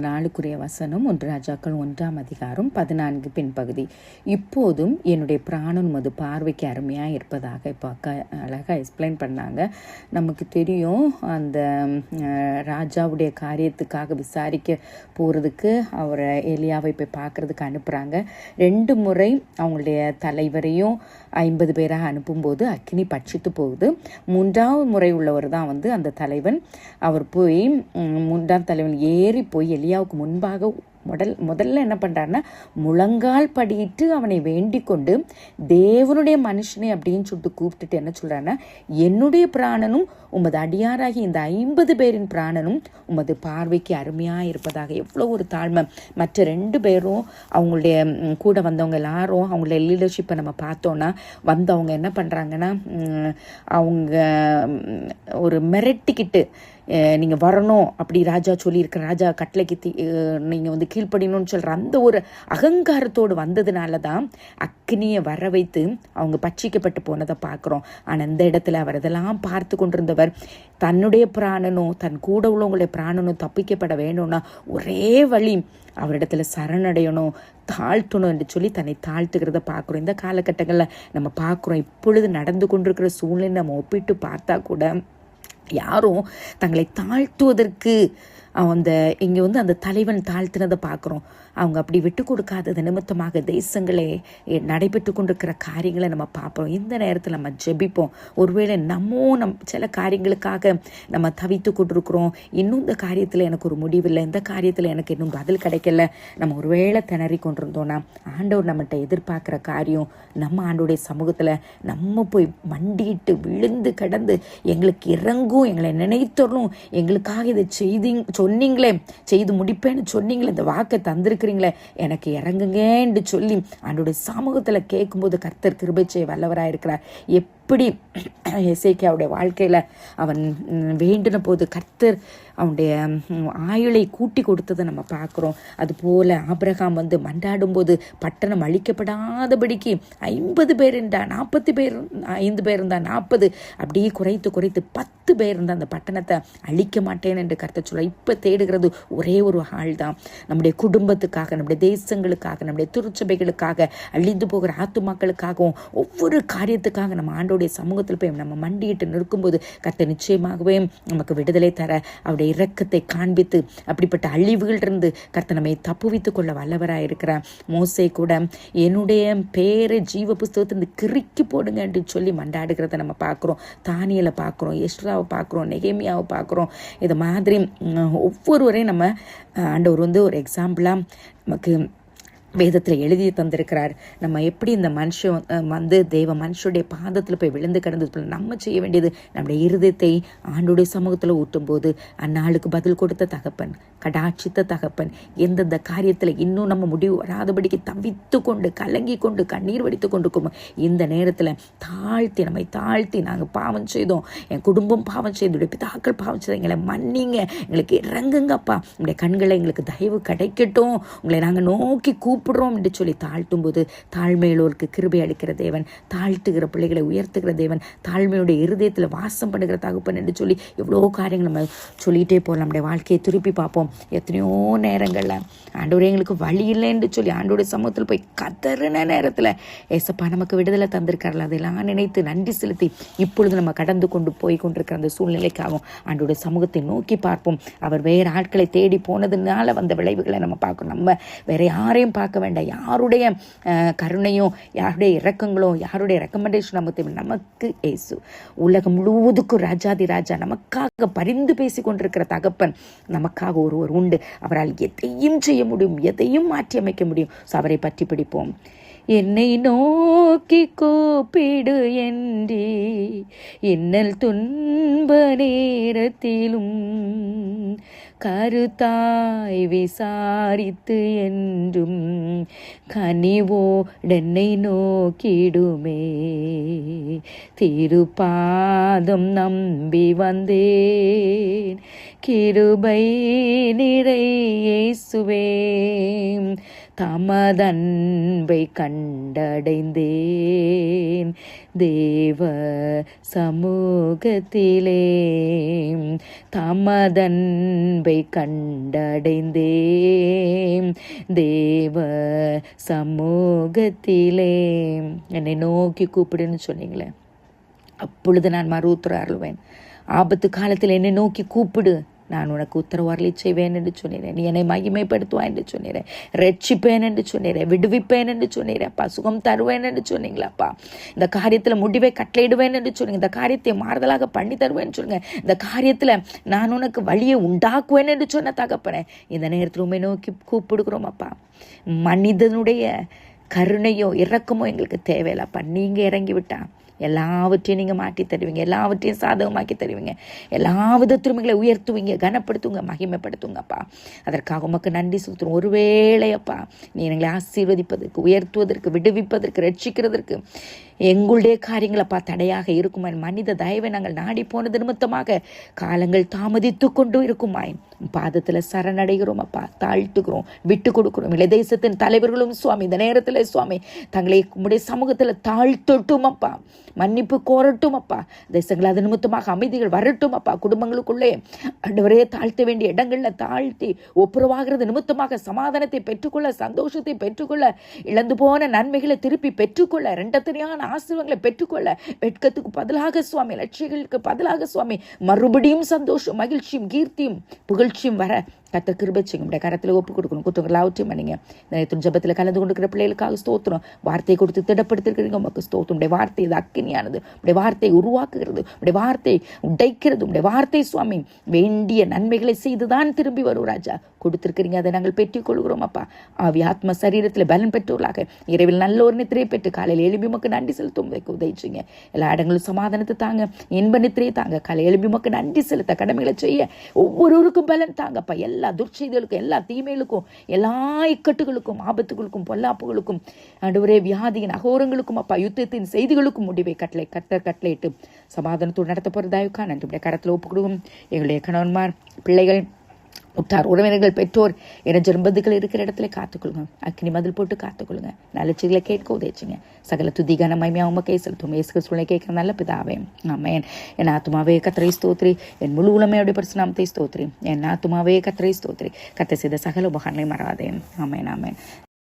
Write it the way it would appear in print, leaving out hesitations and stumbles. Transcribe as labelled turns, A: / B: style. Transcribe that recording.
A: நாளுக்குரிய வசனம் 1 ராஜாக்கள் 1ஆம் அதிகாரம் 14 பின்பகுதி. இப்போதும் என்னுடைய பிராணன் உமது பார்வைக்கு அருமையாக இருப்பதாக இப்போ அக்கா அழகாக எக்ஸ்பிளைன் பண்ணாங்க. நமக்கு தெரியும், அந்த ராஜாவுடைய காரியத்துக்காக விசாரிக்க போகிறதுக்கு அவரை எலியாவை போய் பார்க்குறதுக்கு அனுப்புகிறாங்க. 2 முறை அவங்களுடைய தலைவரையும் 50 பேராக அனுப்பும்போது அக்கினி பட்சித்து போகுது. 3ஆவது முறை உள்ளவர் தான் அந்த தலைவன். அவர் போய் 3ஆம் தலைவன் ஏறி போய் எலியாவுக்கு முன்பாக முதல்ல என்ன பண்ணுறாருன்னா, முழங்கால் படியிட்டு அவனை வேண்டிக் கொண்டு தேவனுடைய மனுஷனை அப்படின்னு சொல்லிட்டு கூப்பிட்டுட்டு என்ன சொல்கிறாருன்னா, என்னுடைய பிராணனும் உமது அடியாராகி இந்த 50 பேரின் பிராணனும் உமது பார்வைக்கு அருமையாக இருப்பதாக. எவ்வளோ ஒரு தாழ்மை. மற்ற 2 பேரும் அவங்களுடைய கூட வந்தவங்க எல்லாரும் அவங்களுடைய லீடர்ஷிப்பை நம்ம பார்த்தோன்னா வந்தவங்க என்ன பண்ணுறாங்கன்னா, அவங்க ஒரு மிரட்டிக்கிட்டு நீங்கள் வரணும் அப்படி ராஜா சொல்லியிருக்க, ராஜா கட்டளைக்கு நீங்கள் கீழ்ப்படினு சொல்கிற அந்த ஒரு அகங்காரத்தோடு வந்ததுனால தான் அக்னியை வர வைத்து அவங்க பட்சிக்கப்பட்டு போனதை பார்க்குறோம். ஆனால் இந்த இடத்துல அவர் இதெல்லாம் பார்த்து கொண்டிருந்தவர் தன்னுடைய பிராணனும் தன் கூட உள்ளவங்களுடைய பிராணனும் தப்பிக்கப்பட வேணும்னா ஒரே வழி அவரிடத்துல சரணடையணும், தாழ்த்தணும் என்று சொல்லி தன்னை தாழ்த்துக்கிறத பார்க்குறோம். இந்த காலகட்டங்களில் நம்ம பார்க்குறோம். இப்பொழுது நடந்து கொண்டிருக்கிற சூழ்நிலை நம்ம ஒப்பிட்டு பார்த்தா கூட யாரும் தங்களை தாழ்த்துவதற்கு இங்கே அந்த தலைவன் தாழ்த்தினதை பார்க்குறோம். அவங்க அப்படி விட்டு கொடுக்காதது நிமித்தமாக தேசங்களே நடைபெற்று கொண்டிருக்கிற காரியங்களை நம்ம பார்ப்போம். இந்த நேரத்தில் நம்ம ஜெபிப்போம். ஒருவேளை நம் சில காரியங்களுக்காக நம்ம தவித்து கொண்டிருக்கிறோம். இன்னும் இந்த காரியத்தில் எனக்கு ஒரு முடிவில்லை, இந்த காரியத்தில் எனக்கு இன்னும் பதில் கிடைக்கல, நம்ம ஒருவேளை திணறி கொண்டிருந்தோன்னா ஆண்டவர் நம்மகிட்ட எதிர்பார்க்குற காரியம், நம்ம ஆண்டோடைய சமூகத்தில் நம்ம போய் மண்டிட்டு விழுந்து கிடந்து எங்களுக்கு இறங்கும், எங்களை நினைத்தரணும், எங்களுக்காக இதை சொன்னீங்களே, செய்து முடிப்பேன்னு சொன்னீங்களே, இந்த வாக்கை தந்திருக்கிறீங்களே, எனக்கு இறங்குங்கன்னு சொல்லி ஆண்டோடைய சமூகத்தில் கேட்கும்போது கர்த்தர் கிருபை செய்ய வல்லவராயிருக்கிறார். எப்படி எசேக்கியாவுடைய வாழ்க்கையில் அவன் வேண்டின போது கர்த்தர் அவனுடைய ஆயுளை கூட்டி கொடுத்ததை நம்ம பார்க்குறோம். அதுபோல் ஆபிரகாம் மண்டாடும் போது பட்டணம் அழிக்கப்படாதபடிக்கு 50 பேர் இருந்தா, 40 பேர், 5 பேர் இருந்தா 40, அப்படியே குறைத்து 10 பேர் இருந்தால் அந்த பட்டணத்தை அழிக்க மாட்டேன் என்று கர்த்தர் சொல்ல. இப்போ தேடுகிறது ஒரே ஒரு ஆள் தான். நம்முடைய குடும்பத்துக்காக, நம்முடைய தேசங்களுக்காக, நம்முடைய திருச்சபைகளுக்காக, அழிந்து போகிற ஆத்துமாக்களுக்காகவும் ஒவ்வொரு காரியத்துக்காக நம்ம ஆண்டோடைய சமூகத்தில் போய் நம்ம மண்டியிட்டு நிற்கும்போது கர்த்தர் நிச்சயமாகவே நமக்கு விடுதலை தர அவருடைய இரக்கத்தை காண்பித்து அப்படிப்பட்ட அழிவுகளிலிருந்து கர்த்தர் நம்மை தப்புவித்துக் கொள்ள வல்லவராக இருக்கிறார். மோசே கூட என்னுடைய பேரை ஜீவ புஸ்தகத்திலிருந்து கிறுக்கி போடுங்க என்று சொல்லி மண்டாடுகிறத நம்ம பார்க்குறோம். தானியலை பார்க்குறோம், எஸ்ட்ராவை பார்க்குறோம், நெகேமியாவை பார்க்குறோம். இது மாதிரி ஒவ்வொருவரையும் நம்ம ஆண்டவர் ஒரு எக்ஸாம்பிளாக நமக்கு வேதத்தில் எழுதி தந்திருக்கிறார். நம்ம எப்படி இந்த மனுஷன் தேவ மனுஷனுடைய பாதத்தில் போய் விழுந்து கிடந்தது நம்ம செய்ய வேண்டியது நம்முடைய இருதயத்தை ஆண்டோடைய சமூகத்தில் ஊட்டும் போது அந்நாளுக்கு பதில் கொடுத்த தகப்பன், கடாட்சித்த தகப்பன், எந்தெந்த காரியத்தில் இன்னும் நம்ம முடிவு வராதபடிக்கு தவித்து கொண்டு கலங்கி கொண்டு கண்ணீர் வடித்து கொண்டு இந்த நேரத்தில் நம்மை தாழ்த்தி நாங்கள் பாவம் செய்தோம், என் குடும்பம் பாவம் செய்தோம், பிதாக்கள் பாவம் செய்தோம், எங்களை மன்னிங்க, எங்களுக்கு இறங்குங்கப்பா, உங்களுடைய கண்களை எங்களுக்கு தயவு கிடைக்கட்டும், உங்களை நாங்கள் நோக்கி கூப்பிடுறோம் என்று சொல்லி தாழ்த்தும் போது தாழ்மையுள்ளோருக்கு கிருபை அளிக்கிற தேவன், தாழ்த்துகிற பிள்ளைகளை உயர்த்துகிற தேவன், தாழ்மையுடைய இருதயத்தில் வாசம் பண்ணுகிற தகப்பன் என்று சொல்லி எவ்வளோ காரியங்கள் நம்ம சொல்லிகிட்டே போகலாம். நம்முடைய வாழ்க்கையை திருப்பி பார்ப்போம். எத்தனையோ நேரங்களில் ஆண்டவரே எங்களுக்கு வழி இல்லைன்னு சொல்லி ஆண்டோடைய சமூகத்தில் போய் கதறின நேரத்தில் ஏசப்பா நமக்கு விடுதலை தந்திருக்கார்கள். அதெல்லாம் நினைத்து நன்றி செலுத்தி இப்பொழுது நம்ம கடந்து கொண்டு போய் கொண்டிருக்கிற அந்த சூழ்நிலைக்காகவும் ஆண்டோடைய சமூகத்தை நோக்கி பார்ப்போம். அவர் வேறு ஆட்களை தேடி போனதுனால வந்த விளைவுகளை நம்ம பார்க்கணும். நம்ம வேற யாரையும் பார்க்க வேண்டாம். யாருடைய கருணையும், யாருடைய இரக்கங்களும், யாருடைய ரெக்கமெண்டேஷன் நமக்கு இயேசு உலகம் முழுவதுக்கும் ராஜாதி ராஜா, நமக்காக பரிந்து பேசி கொண்டிருக்கிற தகப்பன் நமக்காக ஒருவர் உண்டு. அவரால் எதையும் செய்ய முடியும், எதையும் மாற்றி அமைக்க முடியும். அவரை பற்றி பிடிப்போம். என்னை நோக்கி கூப்பிடு என்றே இன்னல் துன்ப நேரத்திலும் கருத்தாய் விசாரித்து என்றும் கனிவோடென்னை நோக்கிடுமே. திருப்பாதம் நம்பி வந்தேன், கிருபை நிறை இயேசுவே, தமதன்பை கண்டடைந்தேன் தேவ சமூகத்திலே. தமதன்பை கண்டடைந்தேன் தேவ சமூகத்திலே. என்னை நோக்கி கூப்பிடுன்னு சொன்னீங்களே, அப்பொழுது நான் மறு உத்தரவு அருள்வேன். ஆபத்து காலத்தில் என்னை நோக்கி கூப்பிடு, நான் உனக்கு உத்தரவு அருளி செய்வேன் என்று சொன்னீரேன். நீ என்னை மகிமைப்படுத்துவாய் என்று சொன்னீரேன். ரட்சிப்பேன் என்று சொன்னீரேன். விடுவிப்பேன் என்று சொன்னீரேன். அப்பா சுகம் தருவேன் என்று சொன்னீங்களாப்பா. இந்த காரியத்தில் முடிவை கட்டளையிடுவேன் என்று சொன்னீங்க. இந்த காரியத்தை மாறுதலாக பண்ணி தருவேன்னு சொல்லுங்க. இந்த காரியத்தில் நான் உனக்கு வழியை உண்டாக்குவேன் என்று சொன்ன தகப்பனே, இந்த நேரத்தில் உண்மை நோக்கி கூப்பிடுகிறோம் அப்பா. மனிதனுடைய கருணையோ இரக்கமோ எங்களுக்கு தேவையில்லப்பா. நீங்கள் இறங்கி விட்டா எல்லாவற்றையும் நீங்கள் மாற்றி தருவீங்க, எல்லாவற்றையும் சாதகமாக்கி தருவீங்க, எல்லா விதத்திலும் எங்களை உயர்த்துவீங்க, கனப்படுத்துவீங்க, மகிமைப்படுத்துங்கப்பா. அதற்காக உமக்கு நன்றி செலுத்துகிறோம். ஒருவேளையப்பா நீ எங்களை ஆசீர்வதிப்பதற்கு, உயர்த்துவதற்கு, விடுவிப்பதற்கு, ரட்சிக்கிறதற்கு எங்களுடைய காரியங்களப்பா தடையாக இருக்குமாய், மனித தயவை நாங்கள் நாடி போனது நிமித்தமாக காலங்கள் தாமதித்து கொண்டு இருக்குமாய் பாதத்தில் சரணடைகிறோம் அப்பா, தாழ்த்துக்கிறோம், விட்டு கொடுக்கிறோம். இளைய தேசத்தின் தலைவர்களும் சுவாமி இந்த நேரத்தில் சுவாமி தங்களை உம்முடைய சமூகத்தில் தாழ்த்தட்டும் அப்பா, மன்னிப்பு கோரட்டும் அப்பா. தேசங்கள் அது நிமித்தமாக அமைதிகள் வரட்டும் அப்பா. குடும்பங்களுக்குள்ளே ஆண்டவரே தாழ்த்த வேண்டிய இடங்களில் தாழ்த்தி ஒப்புரவாகிறது நிமித்தமாக சமாதானத்தை பெற்றுக்கொள்ள, சந்தோஷத்தை பெற்றுக்கொள்ள, இழந்து போன நன்மைகளை திருப்பி பெற்றுக்கொள்ள, இரண்டத்தனையான ஆசீர்வாதங்களை பெற்றுக்கொள்ள, வெட்கத்துக்கு பதிலாக சுவாமி, லட்சியங்களுக்கு பதிலாக சுவாமி மறுபடியும் சந்தோஷம், மகிழ்ச்சியும், கீர்த்தியும், புகழ்ச்சியும் வர கர்த்தர் கிருபை செய்யுங்க. கரத்தில் ஒப்பு கொடுக்கணும். குற்றங்கள் ஆவற்றையும் பண்ணிங்க. இந்த ஜெபத்தில் கலந்து கொண்டிருக்கிற பிள்ளைகளுக்காக ஸ்தோத்திரம். வார்த்தையை கொடுத்து திடப்படுத்திருக்கிறீங்க. உமக்கு ஸ்தோத்திரம். உடைய வார்த்தை இது அக்கினியானது. உடைய வார்த்தை உருவாக்குகிறது. உடைய வார்த்தை உடைக்கிறது. உடைய வார்த்தை சுவாமி வேண்டிய நன்மைகளை செய்துதான் திரும்பி வரும் ராஜா. கொடுத்திருக்கிறீங்க, அதை நாங்கள் பெற்றுக் கொள்கிறோம் அப்பா. ஆவி ஆத்ம சரீரத்தில் பலன் பெற்றோர்களாக இரவில் நல்ல ஒரு நித்திரையை பெற்று காலையில் எழுப்பி உமக்கு நன்றி செலுத்தும் உதவிச்சுங்க. எல்லா இடங்களும் சமாதானத்தை தாங்க, இன்ப நித்திரையை தாங்க. காலையில் எழுப்பி உமக்கு நன்றி செலுத்த கடமைகளை செய்ய ஒவ்வொருவருக்கும் பலன் தாங்கப்பா. எல்லா துர்ச்செய்திகளுக்கும், எல்லா தீமைகளுக்கும், எல்லா இக்கட்டுகளுக்கும், ஆபத்துகளுக்கும், பொல்லாப்புகளுக்கும், ஆண்டவரே வியாதியின் அகோரங்களுக்கும் அப்பா, யுத்தத்தின் செய்திகளுக்கும் முடிவை கட்டளையிட்டு சமாதானத்தோடு நடத்த போறதாயுக்கா நன்றி. கரத்தில் ஒப்பு கொடுக்கும். எங்களுடைய கணவன்மார், பிள்ளைகள், உற்றார் உறவினர்கள், பெற்றோர் என ஜெபத்துக்கள் இருக்கிற இடத்துல காத்துக்கொள்ளுங்க. அக்கினி மதில் போட்டு காத்துக்கொள்ளுங்க. நல்ல செய்திகளை கேட்க உதவிச்சுங்க. சகல துதிகான மகிமையாக உமக்கே செலுத்தும். இயேசு கிறிஸ்துவினை கேட்கிற நல்ல பிதாவே, ஆமென். என் ஆத்துமாவே கர்த்தரை ஸ்தோத்திரி, என் முழு உலமையோட பரிசுநாமத்தை ஸ்தோத்திரி. என் ஆத்துமாவே கர்த்தரை ஸ்தோத்திரி, கர்த்தர் செய்த சகல உபகாரங்களை மறவாதே. ஆமென், ஆமென்.